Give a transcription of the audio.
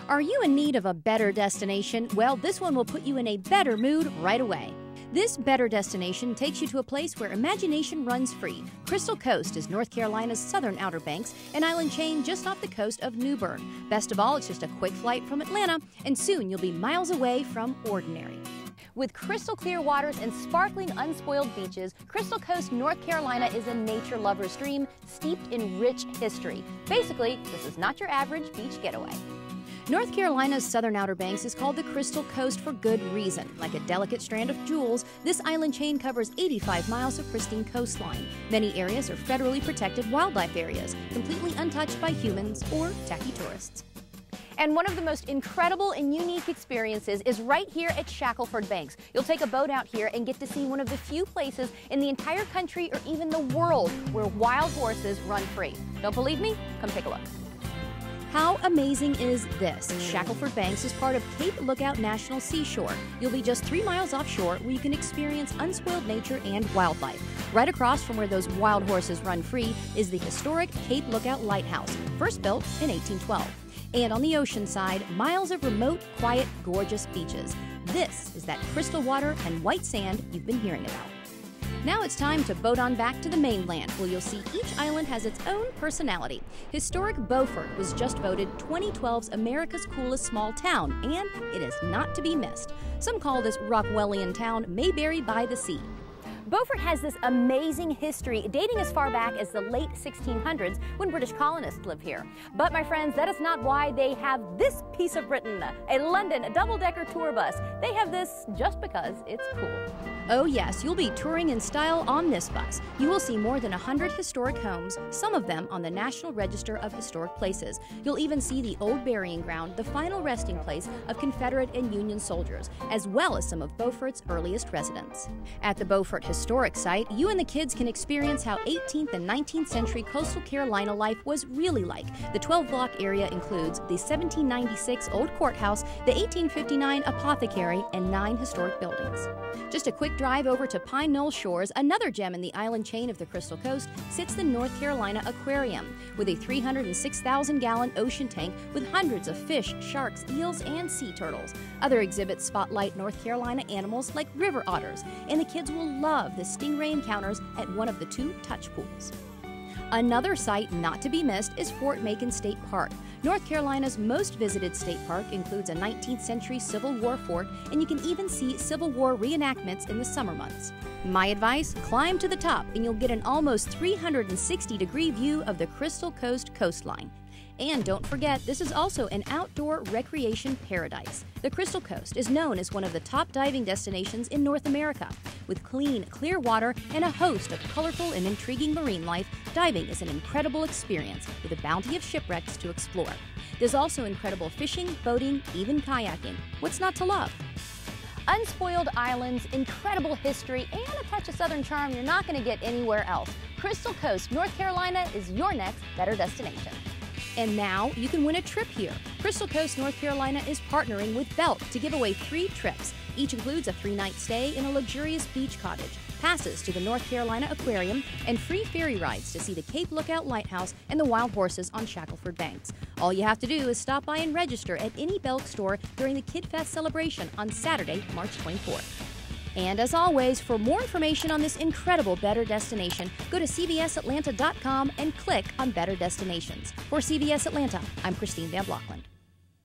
Are you in need of a better destination? Well, this one will put you in a better mood right away. This better destination takes you to a place where imagination runs free. Crystal Coast is North Carolina's southern Outer Banks, an island chain just off the coast of New Bern. Best of all, it's just a quick flight from Atlanta, and soon you'll be miles away from ordinary. With crystal clear waters and sparkling, unspoiled beaches, Crystal Coast, North Carolina is a nature lover's dream steeped in rich history. Basically, this is not your average beach getaway. North Carolina's southern Outer Banks is called the Crystal Coast for good reason. Like a delicate strand of jewels, this island chain covers 85 miles of pristine coastline. Many areas are federally protected wildlife areas, completely untouched by humans or tacky tourists. And one of the most incredible and unique experiences is right here at Shackelford Banks. You'll take a boat out here and get to see one of the few places in the entire country or even the world where wild horses run free. Don't believe me? Come take a look. How amazing is this? Shackelford Banks is part of Cape Lookout National Seashore. You'll be just 3 miles offshore where you can experience unspoiled nature and wildlife. Right across from where those wild horses run free is the historic Cape Lookout Lighthouse, first built in 1812. And on the ocean side, miles of remote, quiet, gorgeous beaches. This is that crystal water and white sand you've been hearing about. Now it's time to boat on back to the mainland, where you'll see each island has its own personality. Historic Beaufort was just voted 2012's America's coolest small town, and it is not to be missed. Some call this Rockwellian town Mayberry by the Sea. Beaufort has this amazing history dating as far back as the late 1600s when British colonists lived here. But my friends, that is not why they have this piece of Britain, a London double-decker tour bus. They have this just because it's cool. Oh yes, you'll be touring in style on this bus. You will see more than 100 historic homes, some of them on the National Register of Historic Places. You'll even see the old burying ground, the final resting place of Confederate and Union soldiers, as well as some of Beaufort's earliest residents. At the Beaufort Historic Site, you and the kids can experience how 18th and 19th century coastal Carolina life was really like. The 12-block area includes the 1796 Old Courthouse, the 1859 Apothecary, and 9 historic buildings. Just a quick drive over to Pine Knoll Shores, another gem in the island chain of the Crystal Coast, sits the North Carolina Aquarium, with a 306,000-gallon ocean tank with hundreds of fish, sharks, eels, and sea turtles. Other exhibits spotlight North Carolina animals like river otters, and the kids will love the stingray encounters at one of the 2 touch pools. Another site not to be missed is Fort Macon State Park. North Carolina's most visited state park includes a 19th century Civil War fort, and you can even see Civil War reenactments in the summer months. My advice, climb to the top and you'll get an almost 360-degree view of the Crystal Coast coastline. And don't forget, this is also an outdoor recreation paradise. The Crystal Coast is known as one of the top diving destinations in North America. With clean, clear water and a host of colorful and intriguing marine life, diving is an incredible experience with a bounty of shipwrecks to explore. There's also incredible fishing, boating, even kayaking. What's not to love? Unspoiled islands, incredible history, and a touch of southern charm you're not going to get anywhere else. Crystal Coast, North Carolina is your next better destination. And now you can win a trip here. Crystal Coast, North Carolina is partnering with Belk to give away 3 trips. Each includes a 3-night stay in a luxurious beach cottage, passes to the North Carolina Aquarium, and free ferry rides to see the Cape Lookout Lighthouse and the wild horses on Shackelford Banks. All you have to do is stop by and register at any Belk store during the Kid Fest celebration on Saturday, March 24th. And as always, for more information on this incredible better destination, go to cbsatlanta.com and click on Better Destinations. For CBS Atlanta, I'm Christine Van Blockland.